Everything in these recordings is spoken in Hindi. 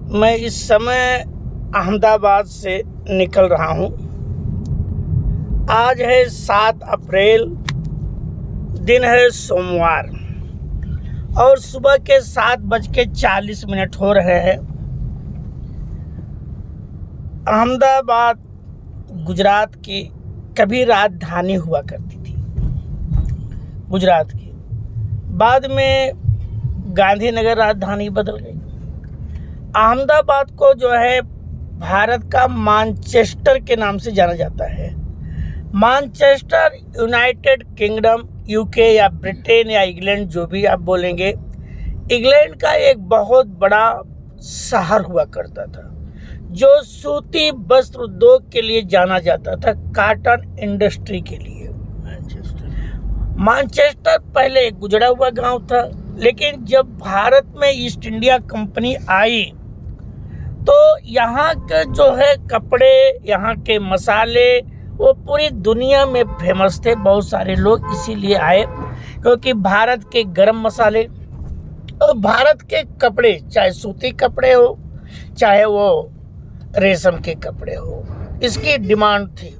मैं इस समय अहमदाबाद से निकल रहा हूँ। आज है 7 अप्रैल, दिन है सोमवार और सुबह के 7:40 हो रहे हैं। अहमदाबाद गुजरात की कभी राजधानी हुआ करती थी, गुजरात की। बाद में गांधीनगर राजधानी बदल गई। अहमदाबाद को जो है भारत का मैनचेस्टर के नाम से जाना जाता है। मैनचेस्टर यूनाइटेड किंगडम, यूके या ब्रिटेन या इंग्लैंड, जो भी आप बोलेंगे, इंग्लैंड का एक बहुत बड़ा शहर हुआ करता था जो सूती वस्त्र उद्योग के लिए जाना जाता था, कॉटन इंडस्ट्री के लिए। मैनचेस्टर पहले एक गुजरा हुआ गांव था, लेकिन जब भारत में ईस्ट इंडिया कंपनी आई तो यहाँ के जो है कपड़े, यहाँ के मसाले वो पूरी दुनिया में फेमस थे। बहुत सारे लोग इसीलिए आए क्योंकि भारत के गरम मसाले और भारत के कपड़े, चाहे सूती कपड़े हो चाहे वो रेशम के कपड़े हो, इसकी डिमांड थी।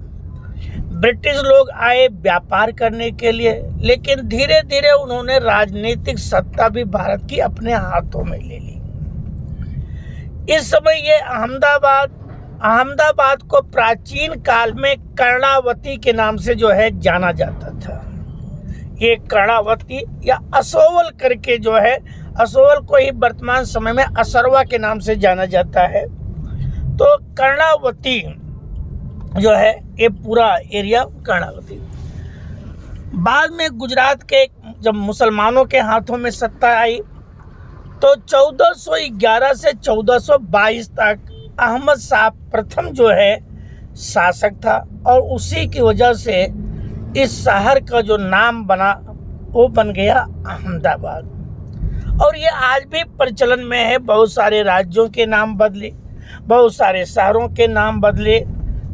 ब्रिटिश लोग आए व्यापार करने के लिए, लेकिन धीरे धीरे उन्होंने राजनीतिक सत्ता भी भारत की अपने हाथों में ले ली। इस समय ये अहमदाबाद को प्राचीन काल में कर्णावती के नाम से जो है जाना जाता था। ये कर्णावती या असोवल करके जो है, असोवल को ही वर्तमान समय में असरवा के नाम से जाना जाता है। तो कर्णावती जो है ये पूरा एरिया कर्णावती। बाद में गुजरात के जब मुसलमानों के हाथों में सत्ता आई तो 1411 से 1422 तक अहमद शाह प्रथम जो है शासक था और उसी की वजह से इस शहर का जो नाम बना वो बन गया अहमदाबाद। और ये आज भी प्रचलन में है। बहुत सारे राज्यों के नाम बदले, बहुत सारे शहरों के नाम बदले,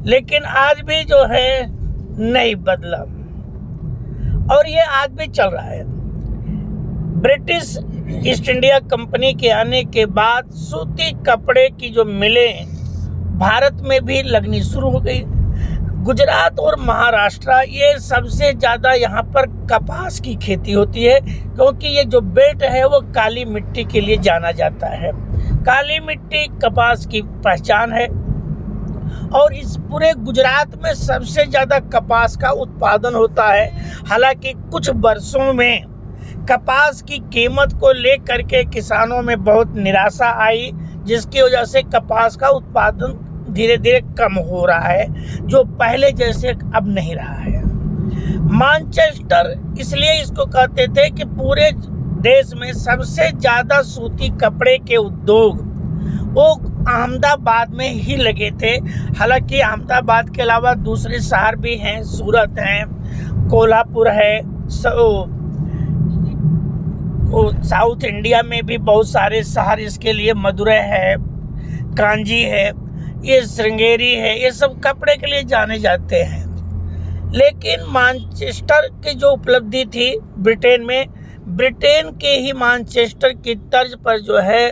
लेकिन आज भी जो है नहीं बदला और ये आज भी चल रहा है। ब्रिटिश ईस्ट इंडिया कंपनी के आने के बाद सूती कपड़े की जो मिलें भारत में भी लगनी शुरू हो गई। गुजरात और महाराष्ट्र, ये सबसे ज़्यादा यहाँ पर कपास की खेती होती है क्योंकि ये जो बेल्ट है वो काली मिट्टी के लिए जाना जाता है। काली मिट्टी कपास की पहचान है और इस पूरे गुजरात में सबसे ज़्यादा कपास का उत्पादन होता है। हालांकि कुछ वर्षों में कपास की कीमत को लेकर के किसानों में बहुत निराशा आई, जिसकी वजह से कपास का उत्पादन धीरे धीरे कम हो रहा है, जो पहले जैसे अब नहीं रहा है। मैनचेस्टर इसलिए इसको कहते थे कि पूरे देश में सबसे ज़्यादा सूती कपड़े के उद्योग वो अहमदाबाद में ही लगे थे। हालांकि अहमदाबाद के अलावा दूसरे शहर भी हैं, सूरत है, कोल्हापुर है, साउथ इंडिया में भी बहुत सारे शहर इसके लिए, मदुरै है, कांजी है, ये श्रृंगेरी है, ये सब कपड़े के लिए जाने जाते हैं। लेकिन मैनचेस्टर की जो उपलब्धि थी ब्रिटेन में, ब्रिटेन के ही मैनचेस्टर की तर्ज पर जो है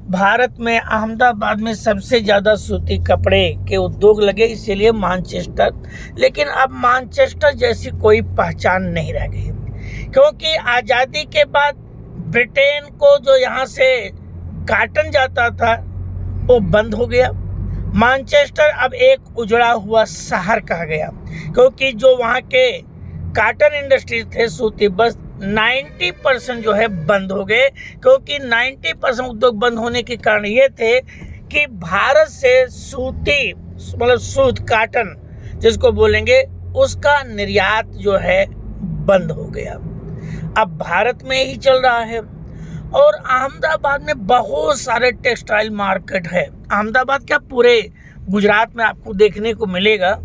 भारत में अहमदाबाद में सबसे ज़्यादा सूती कपड़े के उद्योग लगे, इसीलिए मैनचेस्टर। लेकिन अब मैनचेस्टर जैसी कोई पहचान नहीं रह गई क्योंकि आज़ादी के बाद ब्रिटेन को जो यहाँ से कॉटन जाता था वो बंद हो गया। मैनचेस्टर अब एक उजड़ा हुआ शहर कहा गया क्योंकि जो वहाँ के कॉटन इंडस्ट्री थे, सूती वस्त्र, 90% जो है बंद हो गए क्योंकि 90% उद्योग बंद होने के कारण ये थे कि भारत से सूती, मतलब सूत, कॉटन जिसको बोलेंगे, उसका निर्यात जो है बंद हो गया। अब भारत में ही चल रहा है। और अहमदाबाद में बहुत सारे टेक्सटाइल मार्केट है। अहमदाबाद क्या, पूरे गुजरात में आपको देखने को मिलेगा,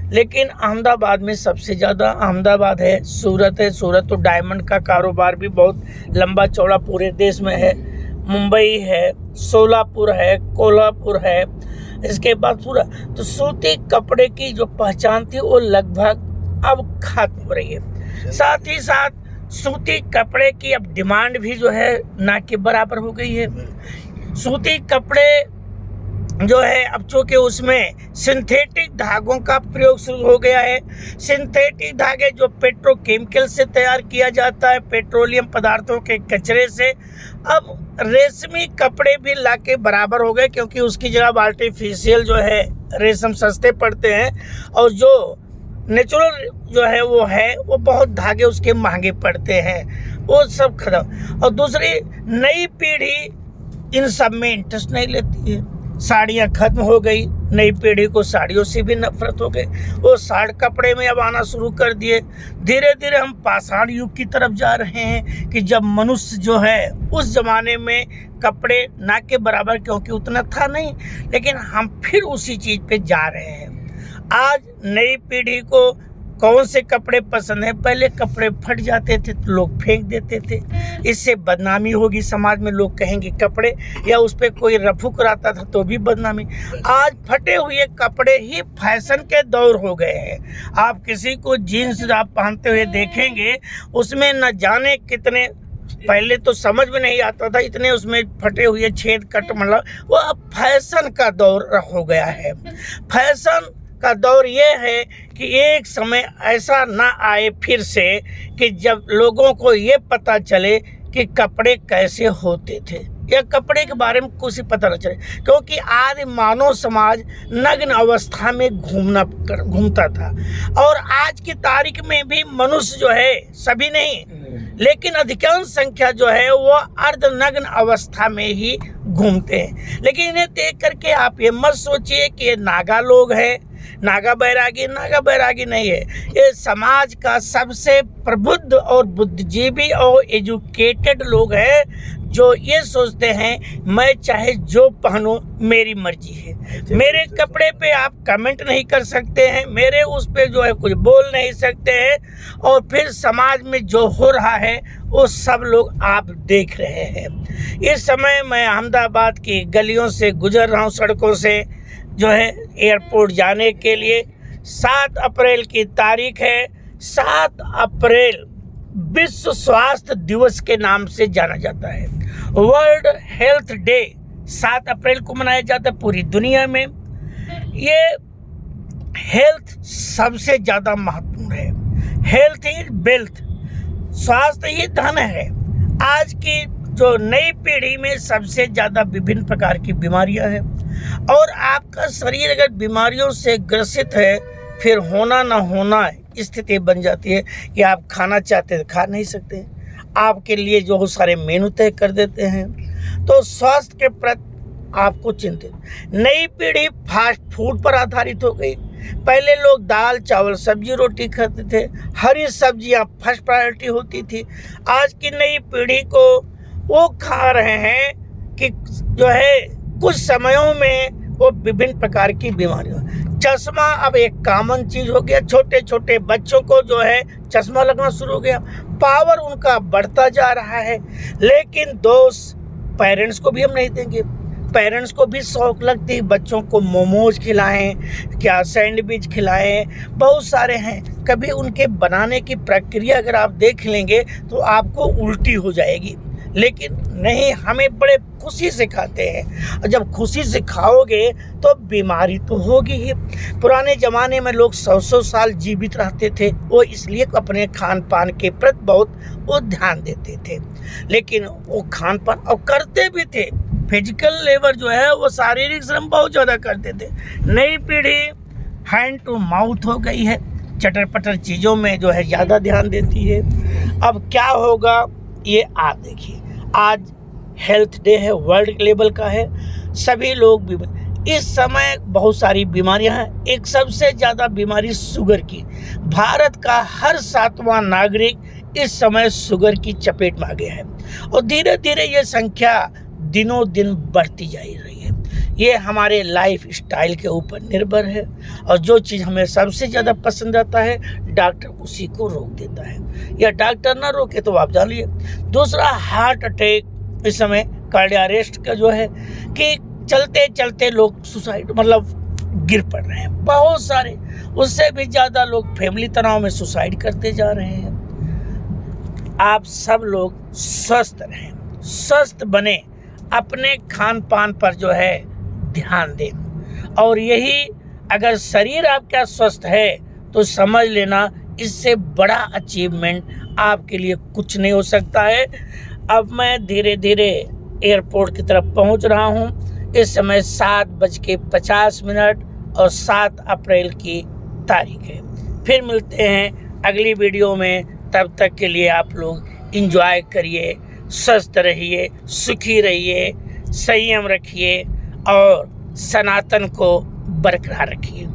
लेकिन अहमदाबाद में सबसे ज़्यादा अहमदाबाद है। सूरत है, सूरत तो डायमंड का कारोबार भी बहुत लंबा चौड़ा पूरे देश में है। मुंबई है, सोलापुर है, कोल्हापुर है, इसके बाद पूरा। तो सूती कपड़े की जो पहचान थी वो लगभग अब खत्म हो रही है। साथ ही साथ सूती कपड़े की अब डिमांड भी जो है ना के बराबर हो गई है। सूती कपड़े जो है अब चूँकि उसमें सिंथेटिक धागों का प्रयोग शुरू हो गया है। सिंथेटिक धागे जो पेट्रोकेमिकल से तैयार किया जाता है, पेट्रोलियम पदार्थों के कचरे से। अब रेशमी कपड़े भी लाके बराबर हो गए, क्योंकि उसकी जगह आर्टिफिशियल जो है रेशम सस्ते पड़ते हैं, और जो नेचुरल जो है वो बहुत धागे उसके महंगे पड़ते हैं, वो सब खत्म। और दूसरी, नई पीढ़ी इन सब में इंटरेस्ट नहीं लेती है। साड़ियाँ खत्म हो गई, नई पीढ़ी को साड़ियों से भी नफरत हो गई, वो साड़ कपड़े में अब आना शुरू कर दिए। धीरे धीरे हम पाषाण युग की तरफ जा रहे हैं, कि जब मनुष्य जो है उस जमाने में कपड़े ना के बराबर, क्योंकि उतना था नहीं, लेकिन हम फिर उसी चीज़ पे जा रहे हैं। आज नई पीढ़ी को कौन से कपड़े पसंद है? पहले कपड़े फट जाते थे तो लोग फेंक देते थे, इससे बदनामी होगी समाज में, लोग कहेंगे कपड़े, या उस पर कोई रफू कराता था तो भी बदनामी। आज फटे हुए कपड़े ही फैशन के दौर हो गए हैं। आप किसी को जीन्स आप पहनते हुए देखेंगे, उसमें न जाने कितने, पहले तो समझ में नहीं आता था, इतने उसमें फटे हुए छेद कट, मतलब वो अब फैशन का दौर हो गया है। फैशन का दौर ये है कि एक समय ऐसा ना आए फिर से कि जब लोगों को ये पता चले कि कपड़े कैसे होते थे, या कपड़े के बारे में कुछ पता न चले, क्योंकि आज मानव समाज नग्न अवस्था में घूमता था। और आज की तारीख में भी मनुष्य जो है, सभी नहीं लेकिन अधिकांश संख्या जो है वो अर्धनग्न अवस्था में ही घूमते हैं। लेकिन इन्हें देख करके आप ये मत सोचिए कि ये नागा लोग हैं, नागा बैरागी नहीं है। ये समाज का सबसे प्रबुद्ध और बुद्धिजीवी और एजुकेटेड लोग हैं, जो ये सोचते हैं मैं चाहे जो पहनूं मेरी मर्जी है, मेरे कपड़े पे आप कमेंट नहीं कर सकते हैं, मेरे उस पे जो है कुछ बोल नहीं सकते हैं, और फिर समाज में जो हो रहा है वो सब लोग आप देख रहे हैं। इस समय मैं अहमदाबाद की गलियों से गुजर रहा हूँ, सड़कों से जो है एयरपोर्ट जाने के लिए। 7 अप्रैल की तारीख है। 7 अप्रैल विश्व स्वास्थ्य दिवस के नाम से जाना जाता है। वर्ल्ड हेल्थ डे 7 अप्रैल को मनाया जाता है पूरी दुनिया में। ये हेल्थ सबसे ज़्यादा महत्वपूर्ण है। हेल्थ इज वेल्थ, स्वास्थ्य ही धन है। आज की जो नई पीढ़ी में सबसे ज़्यादा विभिन्न प्रकार की बीमारियां हैं, और आपका शरीर अगर बीमारियों से ग्रसित है, फिर होना ना होना स्थिति बन जाती है कि आप खाना चाहते हैं खा नहीं सकते, आपके लिए जो सारे मेनू तय कर देते हैं। तो स्वास्थ्य के प्रति आपको चिंतित। नई पीढ़ी फास्ट फूड पर आधारित हो गई। पहले लोग दाल चावल सब्जी रोटी खाते थे, हरी सब्जियां फर्स्ट प्रायोरिटी होती थी। आज की नई पीढ़ी को वो खा रहे हैं कि जो है कुछ समयों में वो विभिन्न प्रकार की बीमारियां। चश्मा अब एक कॉमन चीज़ हो गया। छोटे छोटे बच्चों को जो है चश्मा लगना शुरू हो गया। पावर उनका बढ़ता जा रहा है, लेकिन दोस्त पेरेंट्स को भी हम नहीं देंगे। पेरेंट्स को भी शौक लगती है बच्चों को मोमोज खिलाएं, क्या सैंडविच खिलाएं, बहुत सारे हैं। कभी उनके बनाने की प्रक्रिया अगर आप देख लेंगे तो आपको उल्टी हो जाएगी, लेकिन नहीं, हमें बड़े खुशी से खाते हैं। और जब खुशी से खाओगे तो बीमारी तो होगी ही। पुराने ज़माने में लोग 100-100 साल जीवित रहते थे, वो इसलिए अपने खान पान के प्रति बहुत वो ध्यान देते थे, लेकिन वो खान पान और करते भी थे। फिजिकल लेबर जो है वो शारीरिक श्रम बहुत ज़्यादा करते थे। नई पीढ़ी हैंड टू माउथ हो गई है, चटर पटर चीज़ों में जो है ज़्यादा ध्यान देती है। अब क्या होगा ये आप देखिए। आज हेल्थ डे है, वर्ल्ड लेवल का है। सभी लोग इस समय बहुत सारी बीमारियां हैं। एक सबसे ज़्यादा बीमारी शुगर की। भारत का हर 7वां नागरिक इस समय शुगर की चपेट में आ गया है, और धीरे धीरे ये संख्या दिनों दिन बढ़ती जा रही है। ये हमारे लाइफ स्टाइल के ऊपर निर्भर है, और जो चीज़ हमें सबसे ज़्यादा पसंद आता है डॉक्टर उसी को रोक देता है, या डॉक्टर ना रोके तो आप जानिए। दूसरा, हार्ट अटैक। इस समय कार्डियक अरेस्ट का जो है कि चलते चलते लोग सुसाइड मतलब गिर पड़ रहे हैं, बहुत सारे। उससे भी ज़्यादा लोग फैमिली तनाव में सुसाइड करते जा रहे हैं। आप सब लोग स्वस्थ रहें, स्वस्थ बने। अपने खान पान पर जो है ध्यान दें। और यही अगर शरीर आपका स्वस्थ है तो समझ लेना इससे बड़ा अचीवमेंट आपके लिए कुछ नहीं हो सकता है। अब मैं धीरे धीरे एयरपोर्ट की तरफ पहुंच रहा हूं। इस समय 7:50 और 7 अप्रैल की तारीख है। फिर मिलते हैं अगली वीडियो में। तब तक के लिए आप लोग एंजॉय करिए, स्वस्थ रहिए, सुखी रहिए, संयम रखिए और सनातन को बरकरार रखिए।